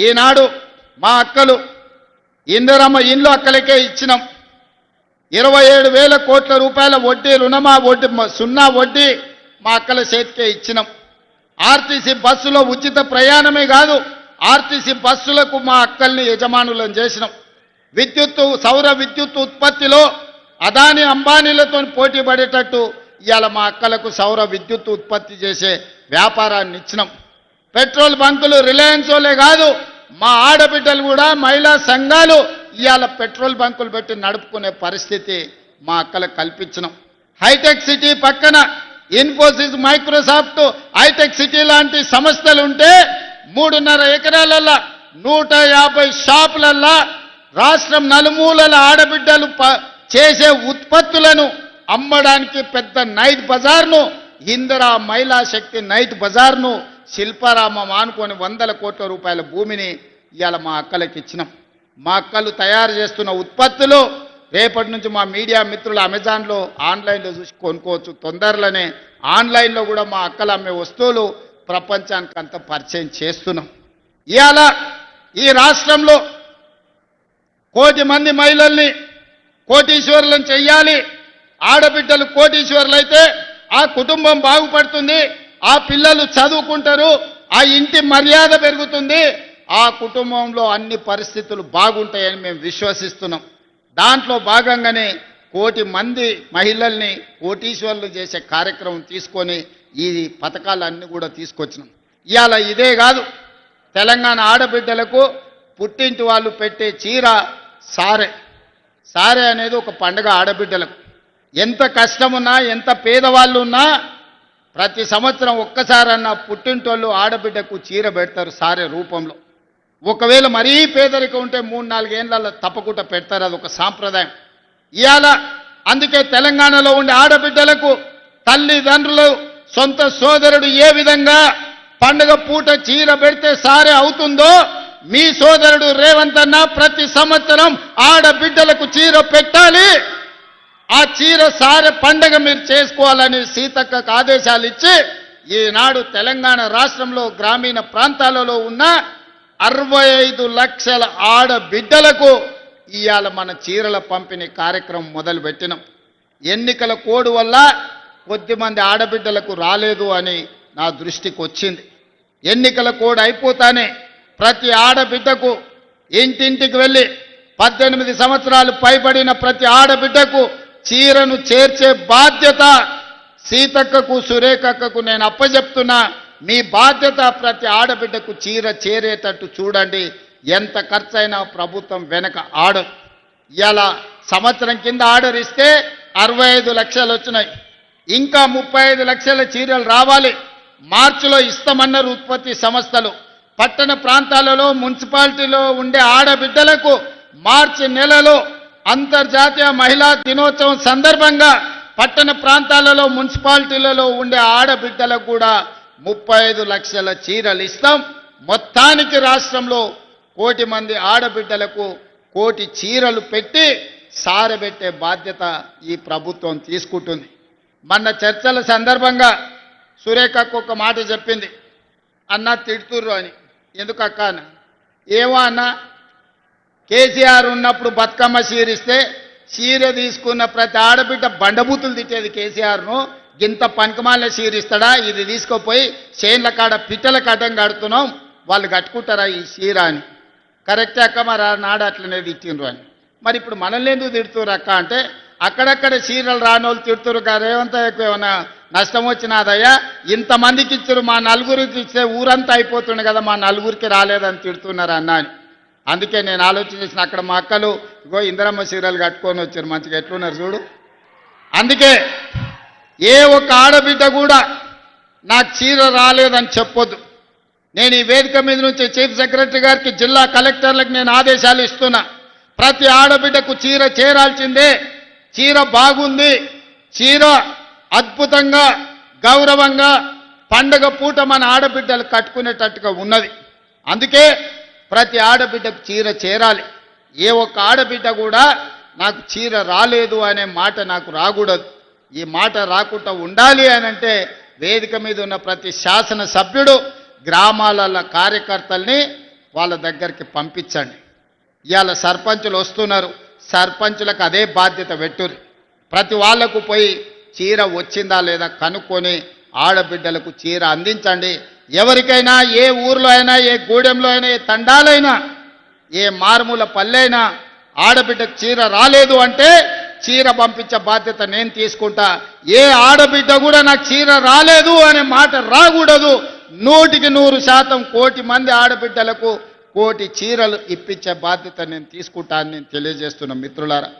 ఈనాడు మా అక్కలు ఇందిరమ్మ ఇండ్లు అక్కలకే ఇచ్చినాం. 27,000 కోట్ల రూపాయల వడ్డీ రుణమా వడ్డీ సున్నా వడ్డీ మా అక్కల చేతికే ఇచ్చినాం. ఆర్టీసీ బస్సులో ఉచిత ప్రయాణమే కాదు, ఆర్టీసీ బస్సులకు మా అక్కల్ని యజమానులను చేసినాం. సౌర విద్యుత్ ఉత్పత్తిలో అదాని అంబానీలతో పోటీ పడేటట్టు ఇవాళ మా అక్కలకు సౌర విద్యుత్ ఉత్పత్తి చేసే వ్యాపారాన్ని ఇచ్చినాం. పెట్రోల్ బంకులు రిలయన్స్ వాళ్ళే కాదు, మా ఆడబిడ్డలు కూడా మహిళా సంఘాలు ఇవాళ పెట్రోల్ బంకులు పెట్టి నడుపుకునే పరిస్థితి మా అక్కలకు కల్పించినాం. హైటెక్ సిటీ పక్కన ఇన్ఫోసిస్, మైక్రోసాఫ్ట్, హైటెక్ సిటీ లాంటి సంస్థలు ఉంటే 3.5 ఎకరాలల్లో 150 షాపులల్లో రాష్ట్రం నలుమూలల ఆడబిడ్డలు చేసే ఉత్పత్తులను అమ్మడానికి పెద్ద నైట్ బజార్ను, ఇందిరా మహిళా శక్తి నైట్ బజార్ను శిల్పారామం ఆనుకొని 100 కోట్ల రూపాయల భూమిని ఇవాళ మా అక్కలకి ఇచ్చినాం. మా అక్కలు తయారు చేస్తున్న ఉత్పత్తులు రేపటి నుంచి మా మీడియా మిత్రులు అమెజాన్లో ఆన్లైన్లో చూసి కొనుక్కోవచ్చు. తొందరలోనే ఆన్లైన్లో కూడా మా అక్కలు అమ్మే వస్తువులు ప్రపంచానికి అంతా పరిచయం చేస్తున్నాం. ఇవాళ ఈ రాష్ట్రంలో 1 కోటి మంది మహిళల్ని కోటీశ్వరులను చెయ్యాలి. ఆడబిడ్డలు కోటీశ్వరులు అయితే ఆ కుటుంబం బాగుపడుతుంది, ఆ పిల్లలు చదువుకుంటారు, ఆ ఇంటి మర్యాద పెరుగుతుంది, ఆ కుటుంబంలో అన్ని పరిస్థితులు బాగుంటాయని మేము విశ్వసిస్తున్నాం. దాంట్లో భాగంగానే 1 కోటి మంది మహిళల్ని కోటీశ్వరులు చేసే కార్యక్రమం తీసుకొని ఈ పథకాలన్నీ కూడా తీసుకొచ్చినాం. ఇవాళ ఇదే కాదు, తెలంగాణ ఆడబిడ్డలకు పుట్టింటి వాళ్ళు పెట్టే చీర సారే అనేది ఒక పండుగ. ఆడబిడ్డలకు ఎంత కష్టమున్నా ఎంత పేదవాళ్ళు ఉన్నా ప్రతి సంవత్సరం ఒక్కసారన్నా పుట్టింటోళ్ళు ఆడబిడ్డకు చీర పెడతారు సారే రూపంలో. ఒకవేళ మరీ పేదరికం ఉంటే 3-4 ఏళ్ళల్లో తప్పకుండా పెడతారు, అది ఒక సాంప్రదాయం. ఇవాళ అందుకే తెలంగాణలో ఉండే ఆడబిడ్డలకు తల్లిదండ్రులు సొంత సోదరుడు ఏ విధంగా పండుగ పూట చీర పెడితే సారే అవుతుందో మీ సోదరుడు రేవంత్ అన్న ప్రతి సంవత్సరం ఆడబిడ్డలకు చీర పెట్టాలి, ఆ చీర సారె పండుగ మీరు చేసుకోవాలని సీతక్కకు ఆదేశాలు ఇచ్చి ఈనాడు తెలంగాణ రాష్ట్రంలో గ్రామీణ ప్రాంతాలలో ఉన్న 65 లక్షల ఆడబిడ్డలకు ఇవాళ మన చీరల పంపిణీ కార్యక్రమం మొదలుపెట్టినాం. ఎన్నికల కోడ్ వల్ల కొద్దిమంది ఆడబిడ్డలకు రాలేదు అని నా దృష్టికి వచ్చింది. ఎన్నికల కోడ్ అయిపోతానే ప్రతి ఆడబిడ్డకు ఇంటింటికి వెళ్ళి 18 సంవత్సరాలు పైబడిన ప్రతి ఆడబిడ్డకు చీరను చేర్చే బాధ్యత సీతక్కకు సురేఖక్కకు నేను అప్పచెప్తున్నా. మీ బాధ్యత ప్రతి ఆడబిడ్డకు చీర చేరేటట్టు చూడండి. ఎంత ఖర్చైనా ప్రభుత్వం వెనక ఆర్డర్. ఇలా సంవత్సరం కింద ఆర్డర్ ఇస్తే 65 లక్షలు వచ్చినాయి, ఇంకా 35 లక్షల చీరలు రావాలి. మార్చిలో ఇస్తామన్నారు ఉత్పత్తి సంస్థలు. పట్టణ ప్రాంతాలలో మున్సిపాలిటీలో ఉండే ఆడబిడ్డలకు మార్చి నెలలో అంతర్జాతీయ మహిళా దినోత్సవం సందర్భంగా పట్టణ ప్రాంతాలలో మున్సిపాలిటీలలో ఉండే ఆడబిడ్డలకు కూడా 35 లక్షల చీరలు ఇస్తాం. మొత్తానికి రాష్ట్రంలో 1 కోటి మంది ఆడబిడ్డలకు 1 కోటి చీరలు పెట్టి సారబెట్టే బాధ్యత ఈ ప్రభుత్వం తీసుకుంటుంది. మొన్న చర్చల సందర్భంగా సురేఖకు ఒక మాట చెప్పింది, అన్న తిడుతుర్రు అని. ఎందుకు అక్క అన్న? ఏమో అన్న, కేసీఆర్ ఉన్నప్పుడు బతుకమ్మ చీరిస్తే చీర తీసుకున్న ప్రతి ఆడబిడ్డ బండబూతులు తిట్టేది కేసీఆర్ను. గింత పనికిమాల చీరిస్తాడా, ఇది తీసుకుపోయి చేన్ల కాడ పిట్టల కట్టం కడుతున్నాం, వాళ్ళు కట్టుకుంటారా ఈ చీర అని. కరెక్టే అక్క, మరి నాడు అట్లనే తిట్టిండ్రు అని. మరి ఇప్పుడు మనల్ని ఎందుకు తిడుతురు అక్క అంటే, అక్కడక్కడ చీరలు రానోళ్ళు తిడుతురు. రేవంత్ ఏమైనా నష్టం వచ్చినాదయ్యా, ఇంతమందికి ఇచ్చారు, మా నలుగురికి ఇచ్చే ఊరంతా అయిపోతుండే కదా, మా నలుగురికి రాలేదని తిడుతున్నారు అన్న అని. అందుకే నేను ఆలోచన చేసిన, అక్కడ మా అక్కలు ఇగో ఇందిరమ్మ చీరలు కట్టుకొని వచ్చారు, మంచిగా ఎట్లున్నారు చూడు. అందుకే ఏ ఒక్క ఆడబిడ్డ కూడా నాకు చీర రాలేదని చెప్పొద్దు. నేను ఈ వేదిక మీద నుంచి చీఫ్ సెక్రటరీ గారికి, జిల్లా కలెక్టర్లకు నేను ఆదేశాలు ఇస్తున్నా. ప్రతి ఆడబిడ్డకు చీర చేరాల్సిందే. చీర బాగుంది, చీర అద్భుతంగా గౌరవంగా పండగ పూట మన ఆడబిడ్డలు కట్టుకునేటట్టుగా ఉన్నది. అందుకే ప్రతి ఆడబిడ్డకు చీర చేరాలి. ఏ ఒక్క ఆడబిడ్డ కూడా నాకు చీర రాలేదు అనే మాట నాకు రాకూడదు. ఈ మాట రాకుండా ఉండాలి అని అంటే వేదిక మీద ఉన్న ప్రతి శాసన సభ్యుడు గ్రామాల కార్యకర్తల్ని వాళ్ళ దగ్గరికి పంపించండి. ఇవాళ సర్పంచులు వస్తున్నారు, సర్పంచులకు అదే బాధ్యత పెట్టుర్రి. ప్రతి వాళ్లకు పోయి చీర వచ్చిందా లేదా కనుక్కొని ఆడబిడ్డలకు చీర అందించండి. ఎవరికైనా ఏ ఊర్లో అయినా, ఏ గూడెంలో అయినా, ఏ తండాలైనా, ఏ మారుమూల పల్లెైనా ఆడబిడ్డకు చీర రాలేదు అంటే చీర పంపించే బాధ్యత నేను తీసుకుంటా. ఏ ఆడబిడ్డ కూడా నాకు చీర రాలేదు అనే మాట రాకూడదు. 100% కోటి మంది ఆడబిడ్డలకు కోటి చీరలు ఇప్పించే బాధ్యత నేను తీసుకుంటా అని నేను తెలియజేస్తున్నా. మిత్రులారా,